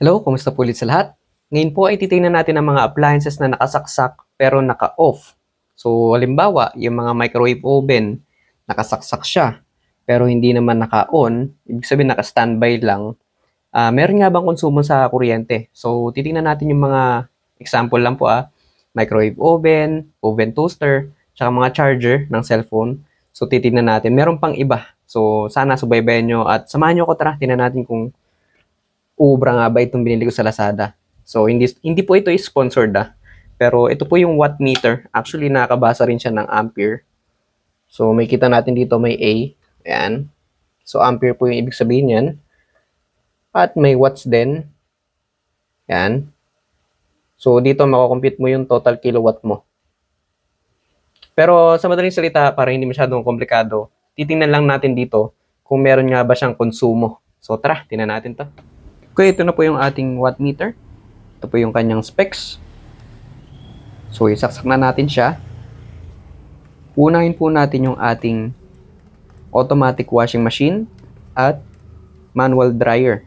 Hello, kumusta po ulit sa lahat? Ngayon po ay titingnan natin ang mga appliances na nakasaksak pero naka-off. So, halimbawa, yung mga microwave oven, nakasaksak siya pero hindi naman naka-on, ibig sabihin naka-standby lang. Meron nga bang konsumo sa kuryente? So, titingnan natin yung mga example lang po microwave oven, oven toaster, tsaka mga charger ng cellphone. So, titingnan natin. Meron pang iba. So, sana subaybayan nyo at samahan nyo ko, tara, tingnan natin kung ubra nga ba itong binili ko sa Lazada. So, hindi po ito sponsored pero ito po yung watt meter. Actually, nakakabasa rin siya ng ampere. So, may kita natin dito may A. Ayan. So, ampere po yung ibig sabihin yan. At may watts din. Ayan. So, dito makakompute mo yung total kilowatt mo. Pero sa madaling salita, para hindi masyadong komplikado, titingnan lang natin dito kung meron nga ba siyang konsumo. So, tara, tingnan natin to. Okay, ito na po yung ating watt meter. Ito po yung kanyang specs. So, isaksak na natin siya. Unahin po natin yung ating automatic washing machine at manual dryer.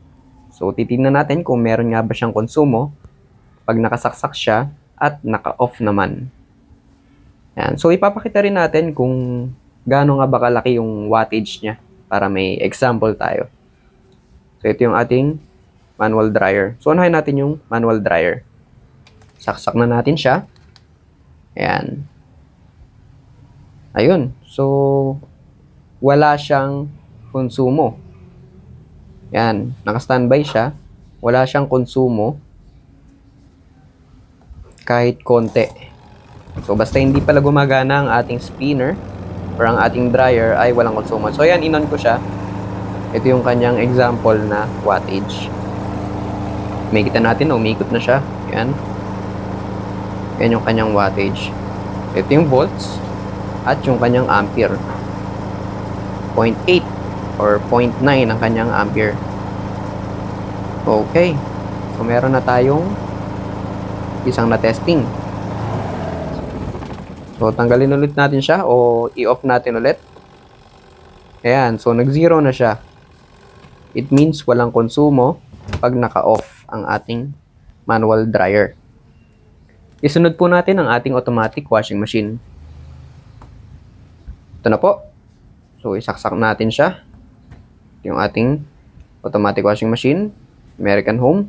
So, titingnan natin kung meron nga ba siyang konsumo pag nakasaksak siya at naka-off naman. Yan. So, ipapakita rin natin kung gaano nga ba kalaki yung wattage niya para may example tayo. So, ito yung ating manual dryer. So, unahin natin yung manual dryer. Saksak na natin siya. Ayan. Ayun. So, wala siyang konsumo. Yan. Naka-standby siya. Wala siyang konsumo. Kahit konti. So, basta hindi pala gumagana ang ating spinner or ang ating dryer ay walang konsumo. So, ayan. Inon ko siya. Ito yung kanyang example na wattage. May kita natin, umiikot na siya. Yan. Yan yung kanyang wattage. Ito yung volts at yung kanyang ampere. 0.8 or 0.9 ang kanyang ampere. Okay. So, meron na tayong isang na-testing. So, tanggalin ulit natin siya o i-off natin ulit. Ayan. So, nag-zero na siya. It means walang konsumo pag naka-off ang ating manual dryer. Isunod po natin ang ating automatic washing machine. Ito na po. So, isaksak natin siya. Ito yung ating automatic washing machine. American Home.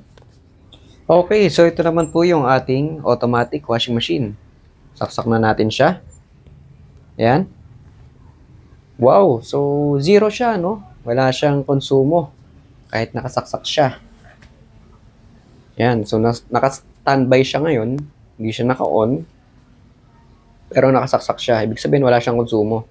Okay, so ito naman po yung ating automatic washing machine. Saksak na natin siya. Ayan. Wow, so zero siya, no? Wala siyang konsumo. Kahit nakasaksak siya. Ayan, so naka-standby siya ngayon. Hindi siya naka-on. Pero nakasaksak siya. Ibig sabihin wala siyang konsumo.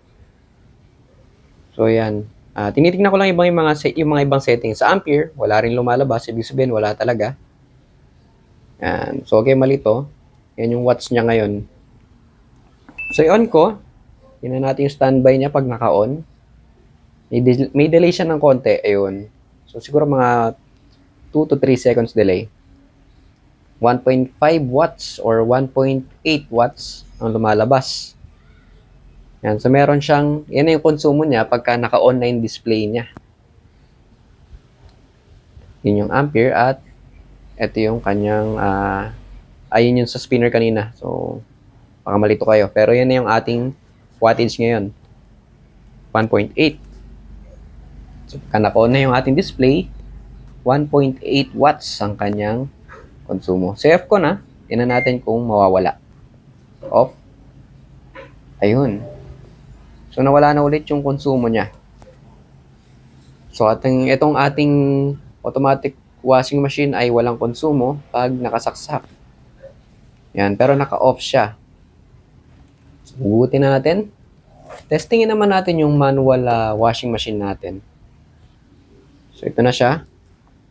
So, ayan. Tinitingnan ko lang yung mga ibang settings. Sa ampere, wala rin lumalabas. Ibig sabihin, wala talaga. Ayan. So, okay, mali to. Yan yung watts niya ngayon. So, i-on ko. Tingnan natin yung standby niya pag naka-on. May delay siya ng konti. Ayun. So, siguro mga 2 to 3 seconds delay. 1.5 watts or 1.8 watts ang lumalabas. Yan. So, meron siyang, yan na yung konsumo niya pagka naka-online display niya. Yun yung ampere at ito yung kanyang, ayun yung sa spinner kanina. So, baka malito kayo. Pero yan na yung ating wattage ngayon. 1.8. So, pagka naka-on na yung ating display, 1.8 watts ang kanyang konsumo. So, off ko na. Tingnan natin kung mawawala. Off. Ayun. So, nawala na ulit yung konsumo niya. So, itong ating automatic washing machine ay walang konsumo pag nakasaksak. Yan. Pero naka-off siya. So, hugutin na natin. Testingin naman natin yung manual washing machine natin. So, ito na siya.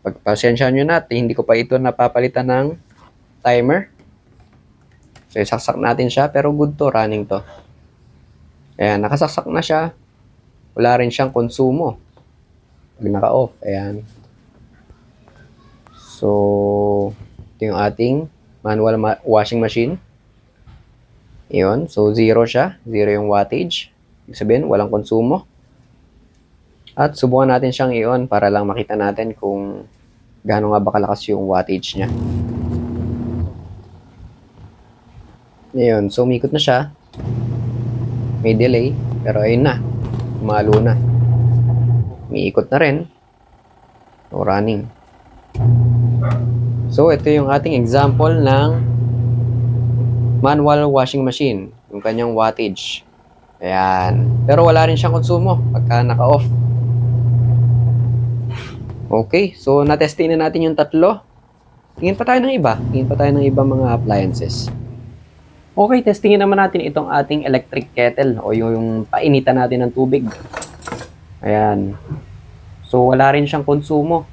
Pagpasensyahan nyo na, hindi ko pa ito napapalitan ng timer. So, isaksak natin siya, pero good to, running to. Ayan, nakasaksak na siya. Wala rin siyang konsumo. Pag naka-off, ayan. So, ito yung ating manual washing machine. Ayan, so zero siya. Zero yung wattage. Ibig sabihin, walang konsumo. At subukan natin siyang i-on para lang makita natin kung gaano nga ba kalakas yung wattage niya. Ayun, so umikot na siya. May delay, pero ayun na. Umalo na. Umiikot na rin. So, running. So, ito yung ating example ng manual washing machine. Yung kanyang wattage. Ayan. Pero wala rin siyang konsumo pagka naka-off. Okay, so natesting na natin yung tatlo. Tingin pa tayo ng iba. Tingin pa tayo ng ibang mga appliances. Okay, testingin naman natin itong ating electric kettle o yung painitan natin ng tubig. Ayan. So, wala rin siyang konsumo.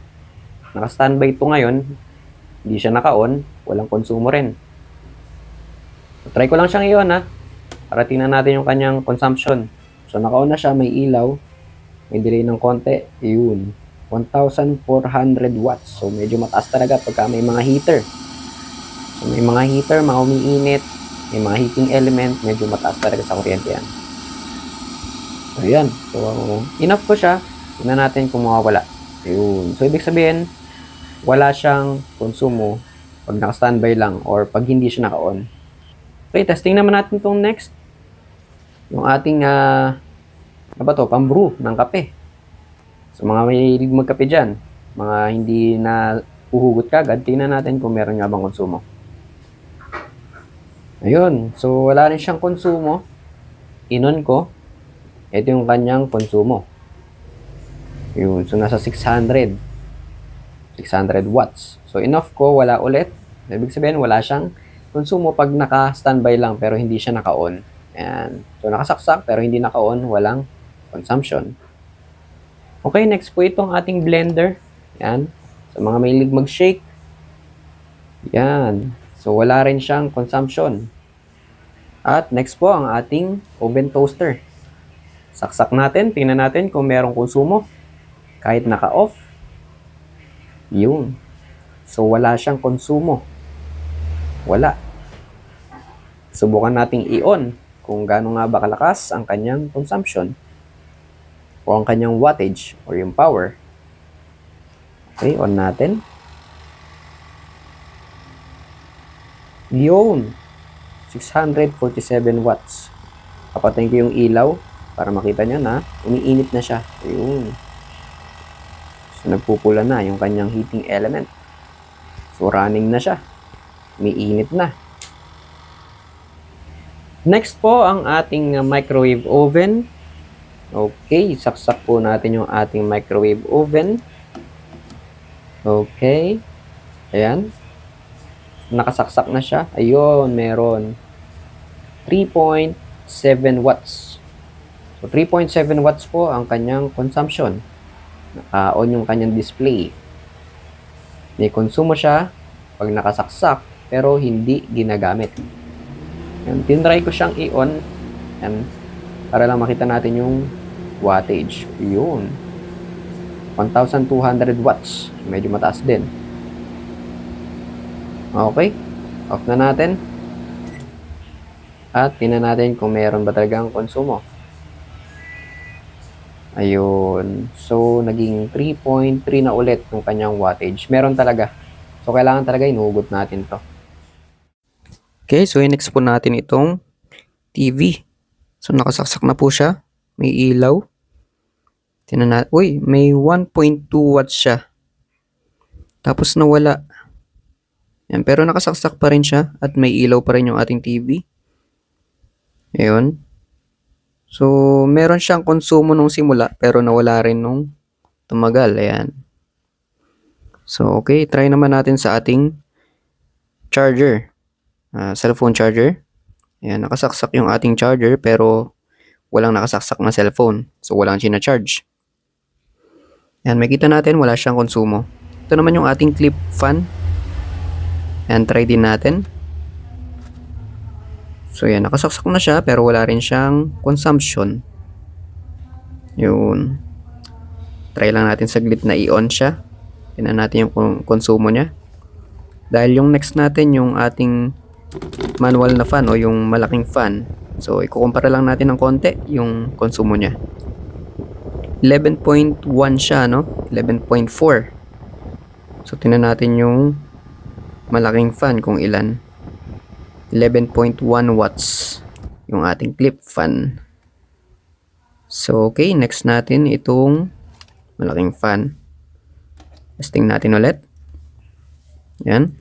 Naka-standby ito ngayon. Hindi siya naka-on. Walang konsumo rin. So, try ko lang siyang i-on ha. Para tingnan natin yung kanyang consumption. So, naka-on na siya. May ilaw. May delay ng konti. Yun. 1,400 watts. So, medyo mataas talaga pagka may mga heater. So, may mga heater, mga umiinit. May mga heating element, medyo mataas talaga sa kuryente yan. So, yan. So, enough ko siya. Tingnan natin kung mawawala. Ayun. So, ibig sabihin, wala siyang konsumo pag naka-standby lang or pag hindi siya naka-on. Okay, testing naman natin itong next. Yung ating, ano ba to? Pambrew ng kape. So, mga may magkape dyan, mga hindi na uhugot kagad, tingnan natin kung meron nga bang konsumo. Ayun. So, wala rin siyang konsumo. Inon ko. Ito yung kanyang konsumo. Yun. So, nasa 600 watts. So, enough ko. Wala ulit. Ibig sabihin, wala siyang konsumo pag naka-standby lang pero hindi siya naka-on. Ayan. So, nakasaksak pero hindi naka-on. Walang consumption. Okay, next po itong ating blender. Ayan. So, mga mahilig mag-shake. Yan. So, wala rin siyang consumption. At next po ang ating oven toaster. Saksak natin, tingnan natin kung merong konsumo. Kahit naka-off. Yun. So, wala siyang konsumo. Wala. Subukan nating i-on kung gaano nga ba kalakas ang kanyang consumption o ang kanyang wattage or yung power. Okay, on natin. Yun. 647 watts. Papatayin ko yung ilaw para makita nyo na umiinit na siya. Ayun. So, nagpupula na yung kanyang heating element. So, running na siya. Umiinit na. Next po, ang ating microwave oven. Okay, saksak po natin yung ating microwave oven. Okay. Ayan. Nakasaksak na siya. Ayun, meron 3.7 watts. So, 3.7 watts po ang kanyang consumption. Naka-on yung kanyang display. May konsumo siya pag nakasaksak pero hindi ginagamit. Yan, tinry ko siyang i-on. Yan, para lang makita natin yung wattage. Yun. 1,200 watts. Medyo mataas din. Okay. Off na natin. At tingnan natin kung meron ba talagang konsumo. Ayun. So, naging 3.3 na ulit yung kanyang wattage. Meron talaga. So, kailangan talaga inuhugot natin to. Okay, so next po natin itong TV. So, nakasaksak na po siya. May ilaw. Tingnan natin. Uy, may 1.2 watts siya. Tapos nawala. Yan, pero nakasaksak pa rin siya at may ilaw pa rin yung ating TV. Ayun. So, meron siyang konsumo nung simula pero nawala rin nung tumagal. Ayan. So, okay. Try naman natin sa ating charger. Cellphone charger. Ayan. Nakasaksak yung ating charger pero walang nakasaksak na cellphone. So, walang sina-charge. Ayan. Makita natin wala siyang konsumo. Ito naman yung ating clip fan. Ayan. Try din natin. So, yan. Nakasaksak na siya pero wala rin siyang consumption. Yun. Try lang natin saglit na i-on siya. Tingnan natin yung konsumo niya. Dahil yung next natin yung ating manual na fan o yung malaking fan. So, ikukumpara lang natin ng konti yung konsumo niya. 11.1 siya, no? 11.4. So, tingnan natin yung malaking fan kung ilan. 11.1 watts yung ating clip fan. So, okay. Next natin itong malaking fan. Testing natin ulit. Yan.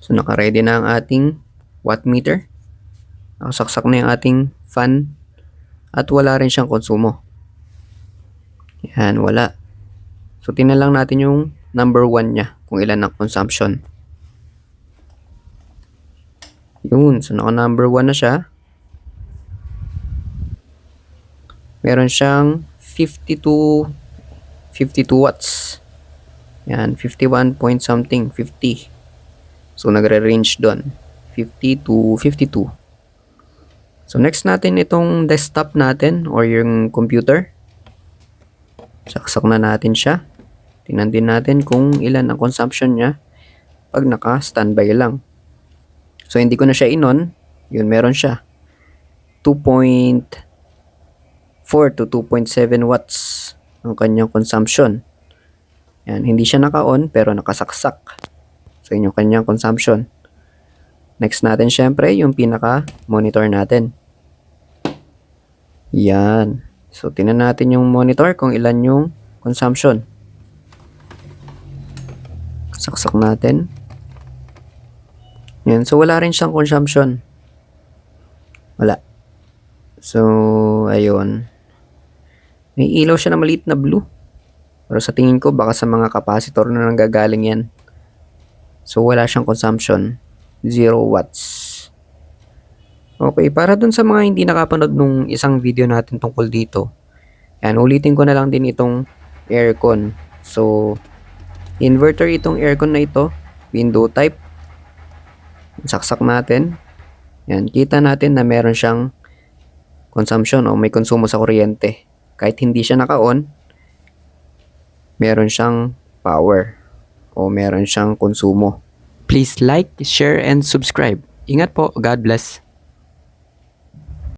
So, naka-ready na ang ating watt meter. Nakasaksak na yung ating fan. At wala rin siyang konsumo. Yan, wala. So, tingnan lang natin yung number 1 niya. Kung ilan ang consumption. Yun. So, naka number 1 na siya. Meron siyang 52 watts. Yan, 51 point something, 50. So, nagre-range doon. 50 to 52. So, next natin itong desktop natin or yung computer. Saksak na natin siya. Tingnan din natin kung ilan ang consumption niya pag naka-standby lang. So, hindi ko na siya in-on. Yun, meron siya. 2.4 to 2.7 watts ang kanyang consumption. Yan, hindi siya naka-on pero nakasaksak. So, yun yung kanyang consumption. Next natin syempre yung pinaka-monitor natin. Yan. So, tingnan natin yung monitor kung ilan yung consumption. Saksak natin. Yan. So, wala rin siyang consumption. Wala. So, ayun. May ilaw siya na maliit na blue. Pero sa tingin ko, baka sa mga capacitor na nanggagaling yan. So, wala siyang consumption. 0 watts. Okay, para dun sa mga hindi nakapanood nung isang video natin tungkol dito. Yan, ulitin ko na lang din itong aircon. So, inverter itong aircon na ito. Window type. Saksak natin. Yan, kita natin na meron siyang consumption o may konsumo sa kuryente. Kahit hindi siya naka-on, meron siyang power o meron siyang konsumo. Please like, share, and subscribe. Ingat po. God bless.